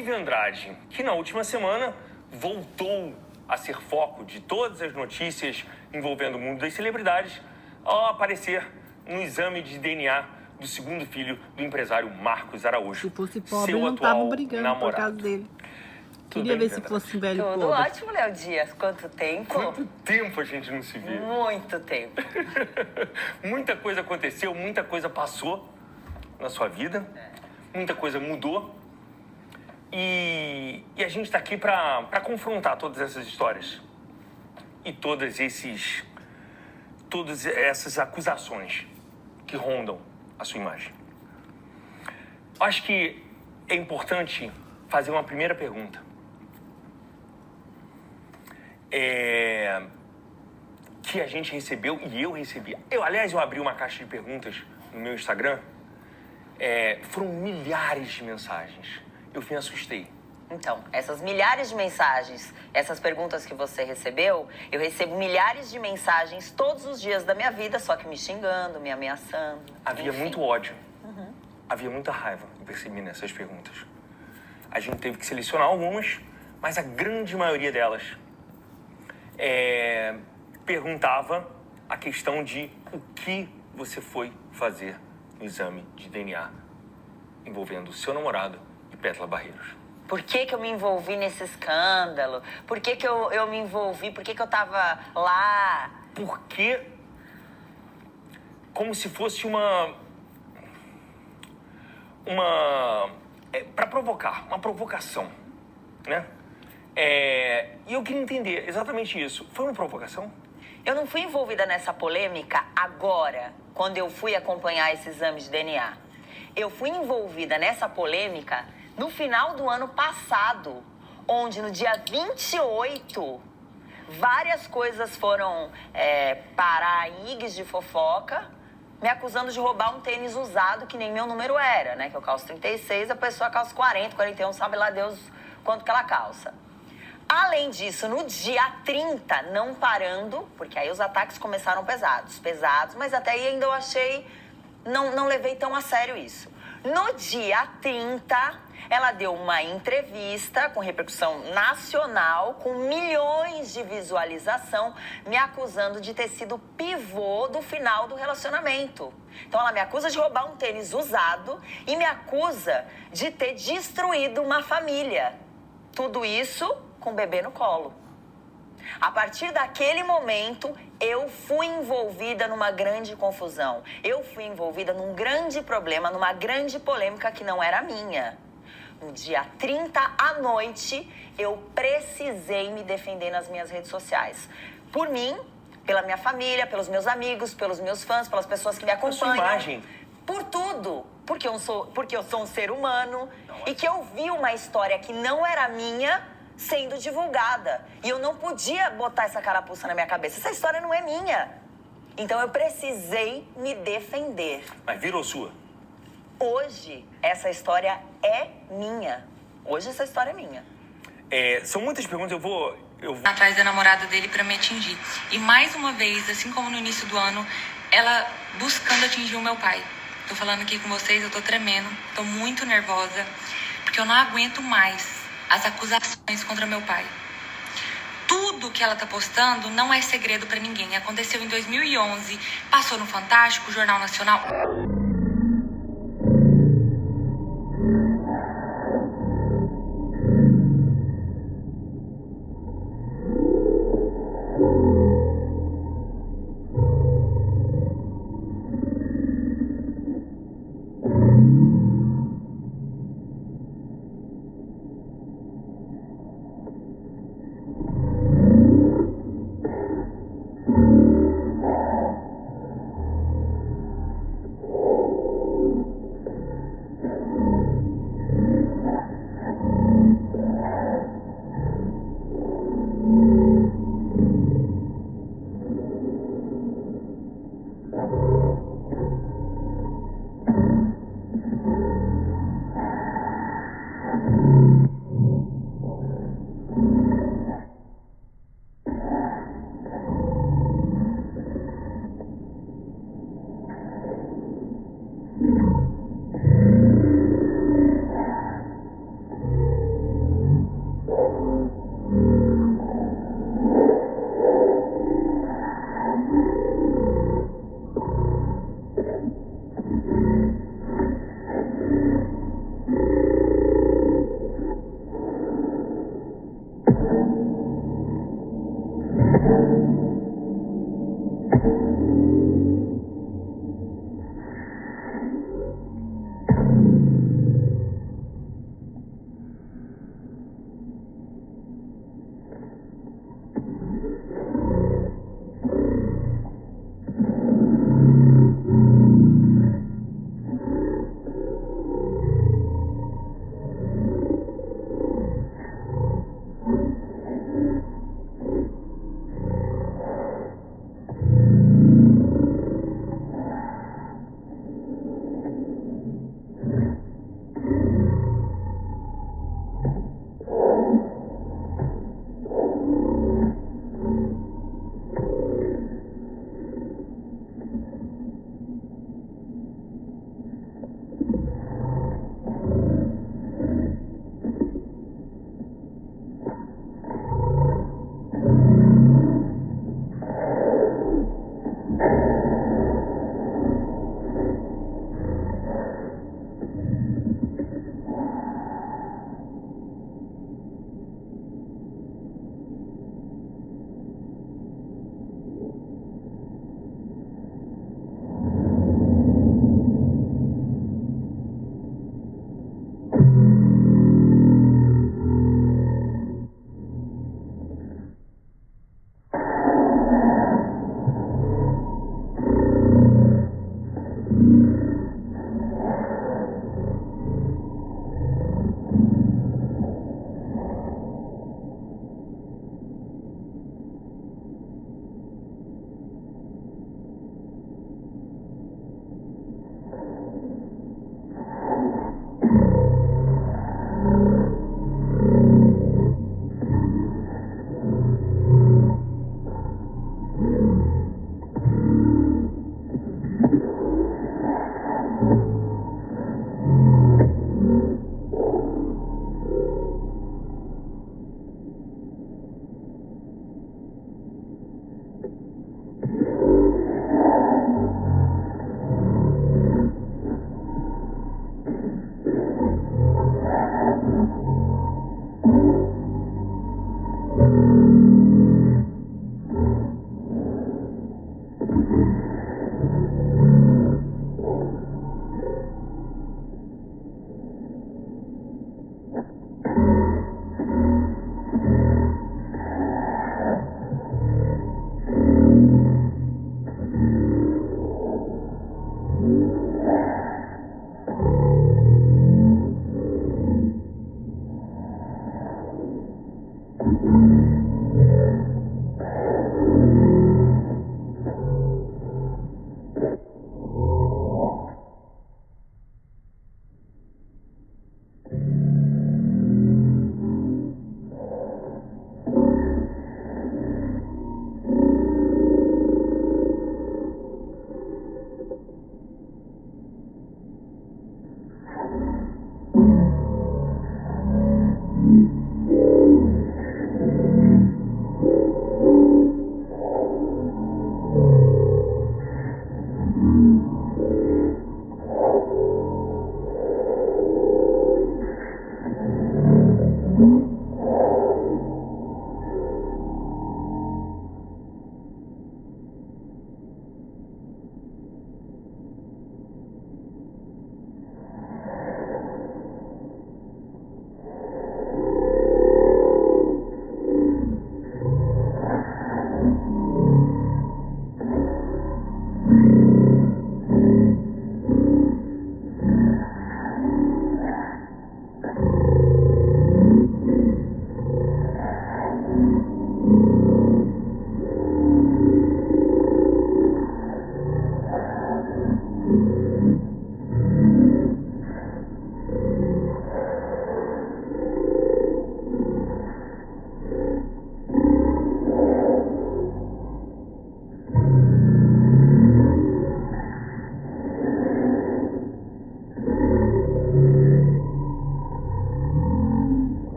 Lívia Andrade, que na última semana voltou a ser foco de todas as notícias envolvendo o mundo das celebridades ao aparecer no exame de DNA do segundo filho do empresário Marcos Araújo. Se fosse pobre, seu não estavam atual brigando namorado. por causa dele. Tudo Queria bem, ver se Lívia fosse um velho Tudo pobre. ótimo, Léo Dias. Quanto tempo? Quanto tempo a gente não se vê? Muito tempo. Muita coisa aconteceu, muita coisa passou na sua vida, muita coisa mudou. E a gente está aqui para confrontar todas essas histórias e todas essas acusações que rondam a sua imagem. Acho que é importante fazer uma primeira pergunta. Que a gente recebeu e eu recebi. Aliás, eu abri uma caixa de perguntas no meu Instagram. Foram milhares de mensagens. Eu me assustei. Então, essas milhares de mensagens, essas perguntas que você recebeu, eu recebo milhares de mensagens todos os dias da minha vida, só que me xingando, me ameaçando. Havia enfim. muito ódio. Havia muita raiva, eu percebi nessas perguntas. A gente teve que selecionar algumas, mas a grande maioria delas perguntava a questão de o que você foi fazer no exame de DNA envolvendo o seu namorado e Pétala Barreiros. Por que eu me envolvi nesse escândalo? Por que eu me envolvi? Por que eu tava lá? Porque, como se fosse para provocar, uma provocação, né? E eu queria entender exatamente isso. Foi uma provocação? Eu não fui envolvida nessa polêmica agora, quando eu fui acompanhar esse exame de DNA. Eu fui envolvida nessa polêmica no final do ano passado, onde no dia 28, várias coisas foram parar em igues de fofoca, me acusando de roubar um tênis usado que nem meu número era, né? Que eu calço 36, a pessoa calça 40, 41, sabe lá Deus quanto que ela calça. Além disso, no dia 30, não parando, porque aí os ataques começaram pesados, mas até aí ainda eu achei, não levei tão a sério isso. No dia 30, ela deu uma entrevista com repercussão nacional, com milhões de visualização, me acusando de ter sido pivô do final do relacionamento. Então ela me acusa de roubar um tênis usado e me acusa de ter destruído uma família. Tudo isso com o bebê no colo. A partir daquele momento, eu fui envolvida numa grande confusão. Eu fui envolvida num grande problema, numa grande polêmica que não era minha. No dia 30 à noite, eu precisei me defender nas minhas redes sociais. Por mim, pela minha família, pelos meus amigos, pelos meus fãs, pelas pessoas que me acompanham. A sua imagem. Por tudo. Porque eu sou um ser humano e que eu vi uma história que não era minha sendo divulgada. E eu não podia botar essa carapuça na minha cabeça. Essa história não é minha. Então eu precisei me defender. Mas virou sua? Hoje, essa história é minha. Hoje, essa história é minha. São muitas perguntas, eu vou... Atrás da namorada dele pra me atingir. E mais uma vez, assim como no início do ano, ela buscando atingir o meu pai. Tô falando aqui com vocês, eu tô tremendo, tô muito nervosa, porque eu não aguento mais as acusações contra meu pai. Tudo que ela tá postando não é segredo pra ninguém. Aconteceu em 2011, passou no Fantástico, Jornal Nacional.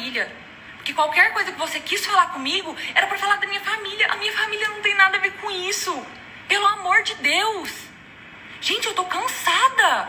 família. Porque qualquer coisa que você quis falar comigo era pra falar da minha família. A minha família não tem nada a ver com isso. Pelo amor de Deus. Gente, eu tô cansada.